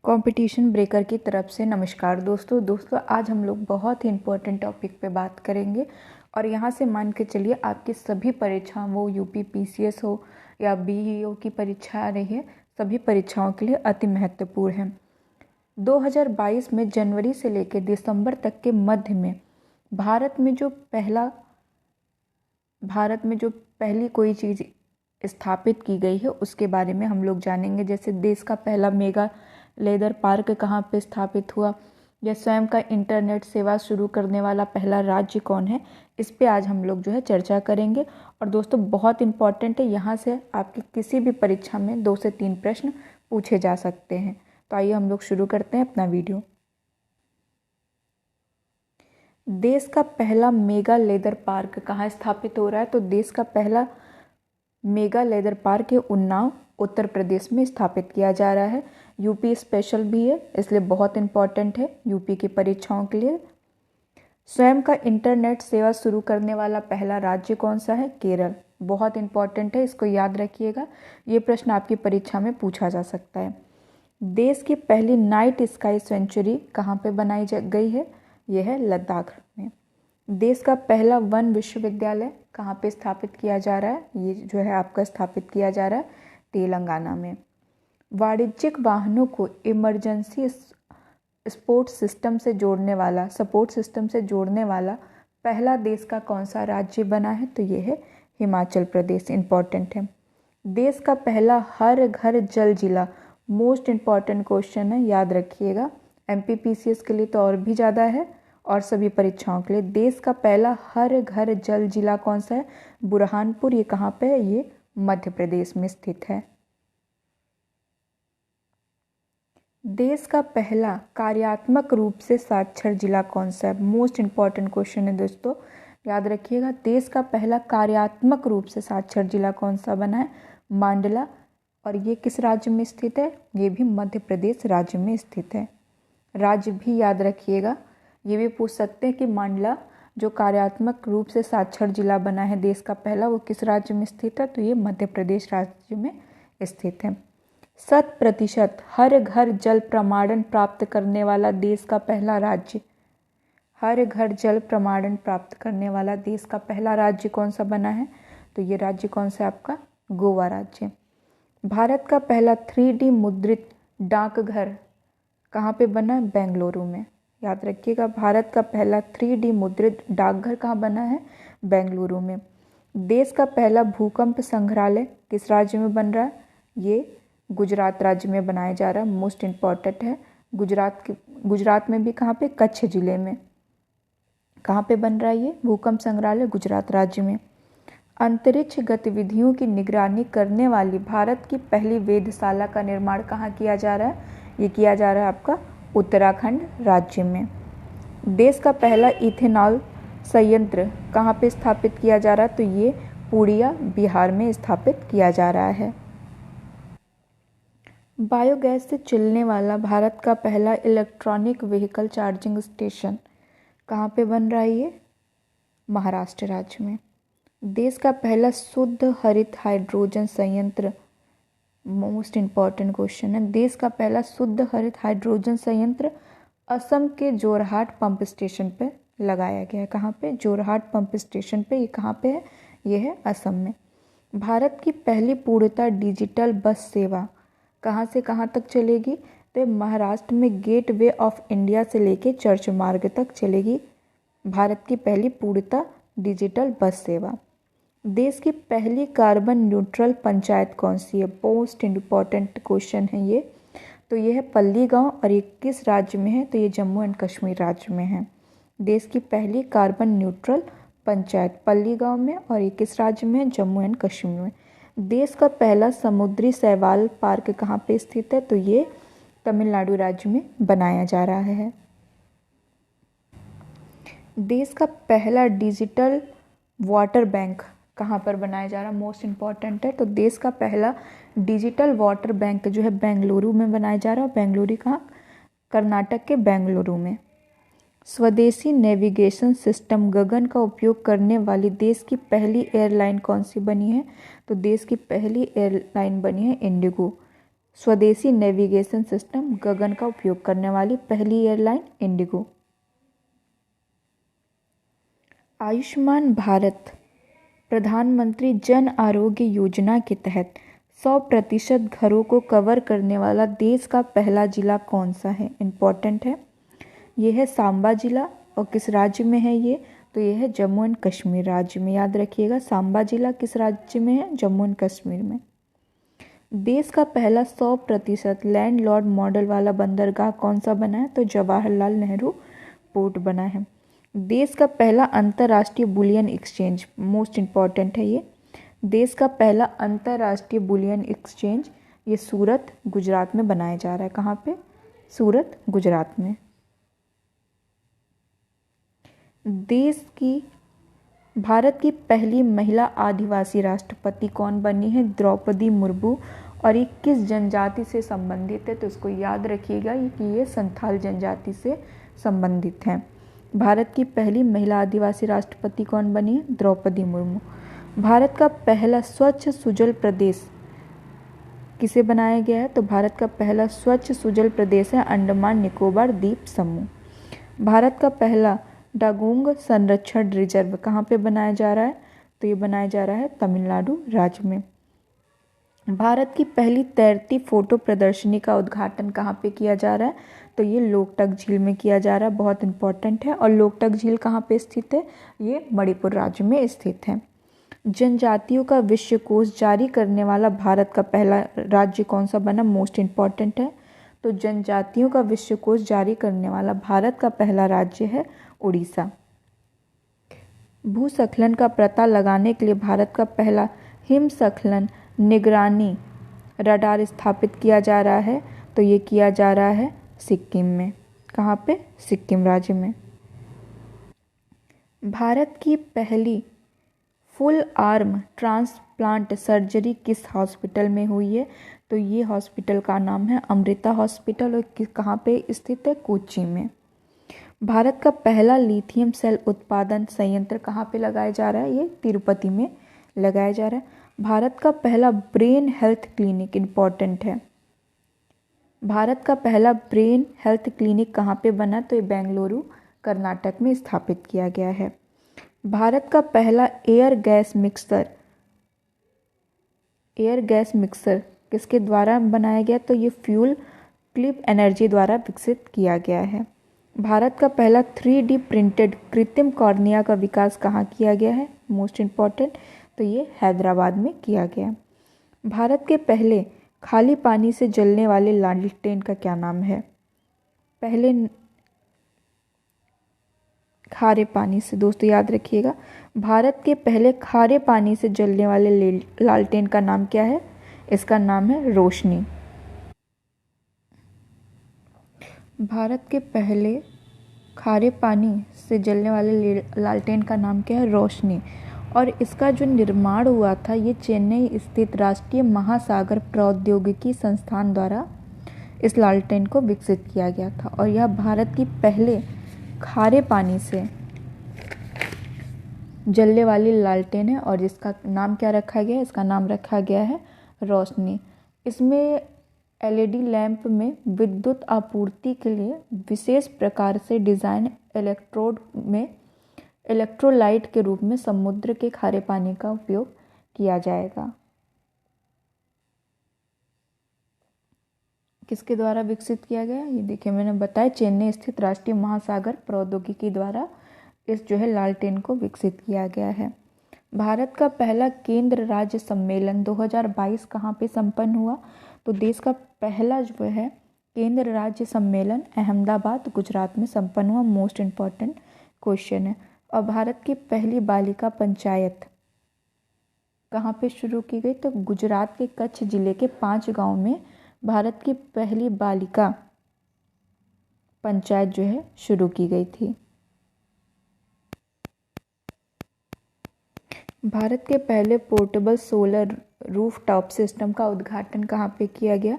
Competition breaker की तरफ से नमस्कार दोस्तों आज हम लोग बहुत ही इम्पोर्टेंट टॉपिक पे बात करेंगे। और यहाँ से मान के चलिए आपकी सभी परीक्षा, वो यूपी पीसीएस हो या बीईओ की परीक्षा आ रही है, सभी परीक्षाओं के लिए अति महत्वपूर्ण है। 2022 में जनवरी से लेकर दिसंबर तक के मध्य में भारत में जो पहली कोई चीज़ स्थापित की गई है उसके बारे में हम लोग जानेंगे। जैसे देश का पहला मेगा लेदर पार्क कहाँ पे स्थापित हुआ, या स्वयं का इंटरनेट सेवा शुरू करने वाला पहला राज्य कौन है, इस पे आज हम लोग चर्चा करेंगे। और दोस्तों बहुत इम्पॉर्टेंट है, यहाँ से आपकी किसी भी परीक्षा में 2 से 3 प्रश्न पूछे जा सकते हैं। तो आइए हम लोग शुरू करते हैं अपना वीडियो। देश का पहला मेगा लेदर पार्क कहाँ स्थापित हो रहा है, तो देश का पहला मेगा लेदर पार्क है उन्नाव, उत्तर प्रदेश में स्थापित किया जा रहा है। यूपी स्पेशल भी है, इसलिए बहुत इम्पॉर्टेंट है यूपी की परीक्षाओं के लिए। स्वयं का इंटरनेट सेवा शुरू करने वाला पहला राज्य कौन सा है, केरल। बहुत इम्पॉर्टेंट है, इसको याद रखिएगा, ये प्रश्न आपकी परीक्षा में पूछा जा सकता है। देश की पहली नाइट स्काई सेंचुरी कहाँ पे बनाई गई है, यह है लद्दाख में। देश का पहला वन विश्वविद्यालय कहाँ पे स्थापित किया जा रहा है, ये आपका स्थापित किया जा रहा है तेलंगाना में। वाणिज्यिक वाहनों को इमरजेंसी सपोर्ट सिस्टम से जोड़ने वाला पहला देश का कौन सा राज्य बना है, तो ये है हिमाचल प्रदेश। इम्पॉर्टेंट है। देश का पहला हर घर जल जिला, मोस्ट इम्पॉर्टेंट क्वेश्चन है, याद रखिएगा। एमपीपीसीएस के लिए तो और भी ज़्यादा है, और सभी परीक्षाओं के लिए। देश का पहला हर घर जल जिला कौन सा है, बुरहानपुर। ये कहाँ पे है, ये मध्य प्रदेश में स्थित है। देश का पहला कार्यात्मक रूप से साक्षर जिला कौन सा है, मोस्ट इम्पॉर्टेंट क्वेश्चन है दोस्तों, याद रखिएगा। देश का पहला कार्यात्मक रूप से साक्षर जिला कौन सा बना है, मांडला। और ये किस राज्य में स्थित है, ये भी मध्य प्रदेश राज्य में स्थित है। राज्य भी याद रखिएगा, ये भी पूछ सकते हैं कि मांडला जो कार्यात्मक रूप से साक्षर जिला बना है देश का पहला, वो किस राज्य में स्थित है, तो ये मध्य प्रदेश राज्य में स्थित है। 100% हर घर जल प्रमाणन प्राप्त करने वाला देश का पहला राज्य, हर घर जल प्रमाणन प्राप्त करने वाला देश का पहला राज्य कौन सा बना है, तो ये राज्य कौन सा है आपका, गोवा राज्य। भारत का पहला 3D मुद्रित डाकघर कहाँ पे बना है, बेंगलुरु में। याद रखिएगा, भारत का पहला 3D मुद्रित डाकघर कहाँ बना है, बेंगलुरु में। देश का पहला भूकंप संग्रहालय किस राज्य में बन रहा है, ये गुजरात राज्य में बनाया जा रहा है। मोस्ट इम्पॉर्टेंट है। गुजरात में भी कहाँ पे, कच्छ जिले में। कहाँ पे बन रहा है ये भूकंप संग्रहालय, गुजरात राज्य में। अंतरिक्ष गतिविधियों की निगरानी करने वाली भारत की पहली वेधशाला का निर्माण कहाँ किया जा रहा है, ये किया जा रहा है आपका उत्तराखंड राज्य में। देश का पहला इथेनॉल संयंत्र कहाँ पे स्थापित किया जा रहा है, तो ये पूर्णिया बिहार में स्थापित किया जा रहा है। बायोगैस से चलने वाला भारत का पहला इलेक्ट्रॉनिक व्हीकल चार्जिंग स्टेशन कहाँ पे बन रहा है, ये महाराष्ट्र राज्य में। देश का पहला शुद्ध हरित हाइड्रोजन संयंत्र, मोस्ट इम्पॉर्टेंट क्वेश्चन है। देश का पहला शुद्ध हरित हाइड्रोजन संयंत्र असम के जोरहाट पंप स्टेशन पे लगाया गया है। कहाँ पे, जोरहाट पंप स्टेशन पे। ये कहाँ पे है, ये है असम में। भारत की पहली पूर्णतः डिजिटल बस सेवा कहाँ से कहाँ तक चलेगी, तो महाराष्ट्र में गेटवे ऑफ इंडिया से लेके चर्च मार्ग तक चलेगी भारत की पहली पूर्णतः डिजिटल बस सेवा। देश की पहली कार्बन न्यूट्रल पंचायत कौन सी है, मोस्ट इम्पॉर्टेंट क्वेश्चन है ये, तो ये है पल्ली गांव। और ये किस राज्य में है, तो ये जम्मू एंड कश्मीर राज्य में है। देश की पहली कार्बन न्यूट्रल पंचायत पल्ली गांव में, और ये किस राज्य में है, जम्मू एंड कश्मीर में। देश का पहला समुद्री शैवाल पार्क कहाँ पे स्थित है, तो ये तमिलनाडु राज्य में बनाया जा रहा है। देश का पहला डिजिटल वाटर बैंक कहाँ पर बनाया जा रहा है, मोस्ट इम्पॉर्टेंट है। तो देश का पहला डिजिटल वाटर बैंक जो है बेंगलुरु में बनाया जा रहा है। बेंगलुरु कहाँ, कर्नाटक के बेंगलुरु में। स्वदेशी नेविगेशन सिस्टम गगन का उपयोग करने वाली देश की पहली एयरलाइन कौन सी बनी है, तो देश की पहली एयरलाइन बनी है इंडिगो। स्वदेशी नेविगेशन सिस्टम गगन का उपयोग करने वाली पहली एयरलाइन इंडिगो। आयुष्मान भारत प्रधानमंत्री जन आरोग्य योजना के तहत 100% घरों को कवर करने वाला देश का पहला जिला कौन सा है? इम्पॉर्टेंट है। ये है सांबा जिला। और किस राज्य में है ये? तो ये है जम्मू एंड कश्मीर राज्य में। याद रखिएगा, सांबा जिला किस राज्य में है? जम्मू एंड कश्मीर में। देश का पहला 100% लैंडलॉर्ड मॉडल वाला बंदरगाह कौन सा बना है? तो जवाहरलाल नेहरू पोर्ट बना है। देश का पहला अंतर्राष्ट्रीय बुलियन एक्सचेंज, मोस्ट इम्पॉर्टेंट है ये, देश का पहला अंतर्राष्ट्रीय बुलियन एक्सचेंज ये सूरत गुजरात में बनाया जा रहा है। कहाँ पे? सूरत गुजरात में। भारत की पहली महिला आदिवासी राष्ट्रपति कौन बनी है? द्रौपदी मुर्मू। और ये किस जनजाति से संबंधित है? तो इसको याद रखिएगा कि ये संथाल जनजाति से संबंधित हैं। भारत की पहली महिला आदिवासी राष्ट्रपति कौन बनी है? द्रौपदी मुर्मू। भारत का पहला स्वच्छ सुजल प्रदेश किसे बनाया गया है? तो भारत का पहला स्वच्छ सुजल प्रदेश है अंडमान निकोबार द्वीप समूह। भारत का पहला डागोंग संरक्षण रिजर्व कहाँ पे बनाया जा रहा है? तो ये बनाया जा रहा है तमिलनाडु राज्य में। भारत की पहली तैरती फोटो प्रदर्शनी का उद्घाटन कहाँ पे किया जा रहा है? तो ये लोकटक झील में किया जा रहा है। बहुत इंपॉर्टेंट है। और लोकटक झील कहाँ पे स्थित है? ये मणिपुर राज्य में स्थित है। जनजातियों का विश्वकोश जारी करने वाला भारत का पहला राज्य कौन सा बना? मोस्ट इम्पॉर्टेंट है। तो जनजातियों का विश्वकोश जारी करने वाला भारत का पहला राज्य है उड़ीसा। भूस्खलन का पता लगाने के लिए भारत का पहला हिमस्खलन निगरानी रडार स्थापित किया जा रहा है। तो ये किया जा रहा है सिक्किम में। कहाँ पे? सिक्किम राज्य में। भारत की पहली फुल आर्म ट्रांसप्लांट सर्जरी किस हॉस्पिटल में हुई है? तो ये हॉस्पिटल का नाम है अमृता हॉस्पिटल। और कहाँ पे स्थित है? कोच्चि में। भारत का पहला लिथियम सेल उत्पादन संयंत्र कहाँ पे लगाया जा रहा है? ये तिरुपति में लगाया जा रहा है। भारत का पहला ब्रेन हेल्थ क्लिनिक, इम्पॉर्टेंट है, भारत का पहला ब्रेन हेल्थ क्लिनिक कहाँ पे बना? तो ये बेंगलुरु कर्नाटक में स्थापित किया गया है। भारत का पहला एयर गैस मिक्सर किसके द्वारा बनाया गया? तो ये फ्यूल क्लिप एनर्जी द्वारा विकसित किया गया है। भारत का पहला 3D प्रिंटेड कृत्रिम कॉर्निया का विकास कहाँ किया गया है? मोस्ट इम्पॉर्टेंट, तो ये हैदराबाद में किया गया। भारत के पहले खाली पानी से जलने वाले लालटेन का क्या नाम है? पहले खारे पानी से, दोस्तों याद रखिएगा, भारत के पहले खारे पानी से जलने वाले लालटेन का नाम क्या है? इसका नाम है रोशनी। भारत के पहले खारे पानी से जलने वाले लालटेन का नाम क्या है? रोशनी। और इसका जो निर्माण हुआ था ये चेन्नई स्थित राष्ट्रीय महासागर प्रौद्योगिकी संस्थान द्वारा इस लालटेन को विकसित किया गया था। और यह भारत की पहले खारे पानी से जलने वाली लालटेन है और जिसका नाम क्या रखा गया है? इसका नाम रखा गया है रोशनी। इसमें LED लैंप में विद्युत आपूर्ति के लिए विशेष प्रकार से डिज़ाइन इलेक्ट्रोड में इलेक्ट्रोलाइट के रूप में समुद्र के खारे पानी का उपयोग किया जाएगा। किसके द्वारा विकसित किया गया? ये देखिए मैंने बताया चेन्नई स्थित राष्ट्रीय महासागर प्रौद्योगिकी द्वारा इस जो है लालटेन को विकसित किया गया है। भारत का पहला केंद्र राज्य सम्मेलन 2022 कहाँ पे संपन्न हुआ? तो देश का पहला जो है केंद्र राज्य सम्मेलन अहमदाबाद गुजरात में संपन्न हुआ। मोस्ट इम्पॉर्टेंट क्वेश्चन है। और भारत की पहली बालिका पंचायत कहाँ पे शुरू की गई? तो गुजरात के कच्छ जिले के 5 गांव में भारत की पहली बालिका पंचायत जो है शुरू की गई थी। भारत के पहले पोर्टेबल सोलर रूफटॉप सिस्टम का उद्घाटन कहाँ पे किया गया?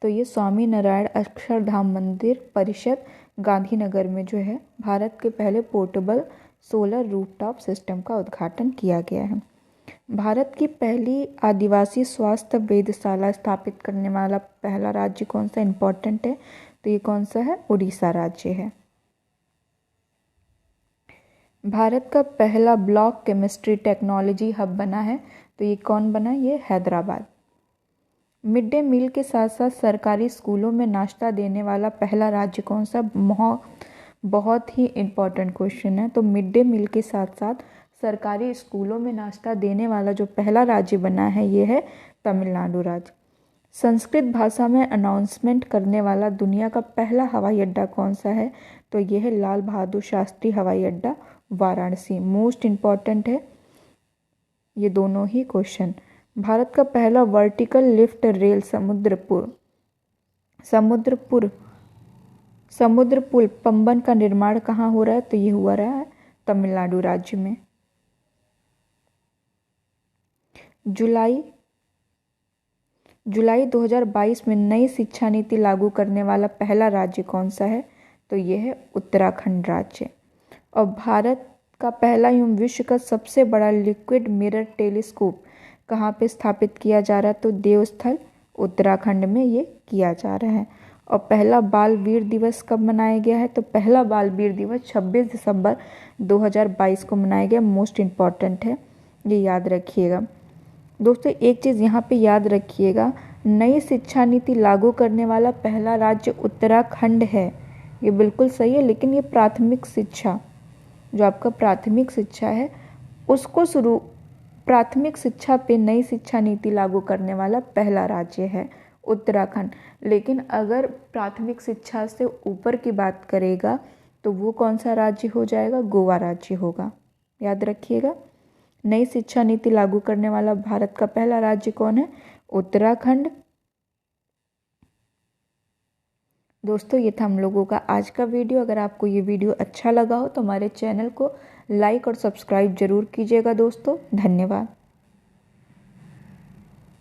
तो ये स्वामी नारायण अक्षरधाम मंदिर परिषद गांधीनगर में जो है भारत के पहले पोर्टेबल सोलर रूफटॉप सिस्टम का उद्घाटन किया गया है। भारत की पहली आदिवासी स्वास्थ्य वेधशाला स्थापित करने वाला पहला राज्य कौन सा इम्पोर्टेंट है? तो ये कौन सा है? उड़ीसा राज्य है। भारत का पहला ब्लॉक केमिस्ट्री टेक्नोलॉजी हब बना है, तो ये कौन बना? ये हैदराबाद। मिड डे मील के साथ साथ सरकारी स्कूलों में नाश्ता देने वाला पहला राज्य कौन सा? बहुत ही इम्पोर्टेंट क्वेश्चन है। तो मिड डे मील के साथ साथ सरकारी स्कूलों में नाश्ता देने वाला जो पहला राज्य बना है ये है तमिलनाडु राज्य। संस्कृत भाषा में अनाउंसमेंट करने वाला दुनिया का पहला हवाई अड्डा कौन सा है? तो ये है लाल बहादुर शास्त्री हवाई अड्डा, वाराणसी। मोस्ट इम्पॉर्टेंट है ये दोनों ही क्वेश्चन। भारत का पहला वर्टिकल लिफ्ट रेल समुद्र पुल पंबन का निर्माण कहाँ हो रहा है? तो ये हुआ रहा है तमिलनाडु राज्य में। जुलाई 2022 में नई शिक्षा नीति लागू करने वाला पहला राज्य कौन सा है? तो ये है उत्तराखंड राज्य। और भारत का पहला एवं विश्व का सबसे बड़ा लिक्विड मिरर टेलीस्कोप कहाँ पे स्थापित किया जा रहा है? तो देवस्थल उत्तराखंड में ये किया जा रहा है। और पहला बाल वीर दिवस कब मनाया गया है? तो पहला बाल वीर दिवस 26 दिसंबर 2022 को मनाया गया। मोस्ट इम्पॉर्टेंट है, ये याद रखिएगा। दोस्तों एक चीज़ यहाँ पे याद रखिएगा, नई शिक्षा नीति लागू करने वाला पहला राज्य उत्तराखंड है, ये बिल्कुल सही है। लेकिन ये प्राथमिक शिक्षा, जो आपका प्राथमिक शिक्षा है उसको प्राथमिक शिक्षा पे नई शिक्षा नीति लागू करने वाला पहला राज्य है उत्तराखंड। लेकिन अगर प्राथमिक शिक्षा से ऊपर की बात करेगा तो वो कौन सा राज्य हो जाएगा? गोवा राज्य होगा। याद रखिएगा, नई शिक्षा नीति लागू करने वाला भारत का पहला राज्य कौन है? उत्तराखंड। दोस्तों ये था हम लोगों का आज का वीडियो। अगर आपको ये वीडियो अच्छा लगा हो तो हमारे चैनल को लाइक और सब्सक्राइब जरूर कीजिएगा दोस्तों। धन्यवाद।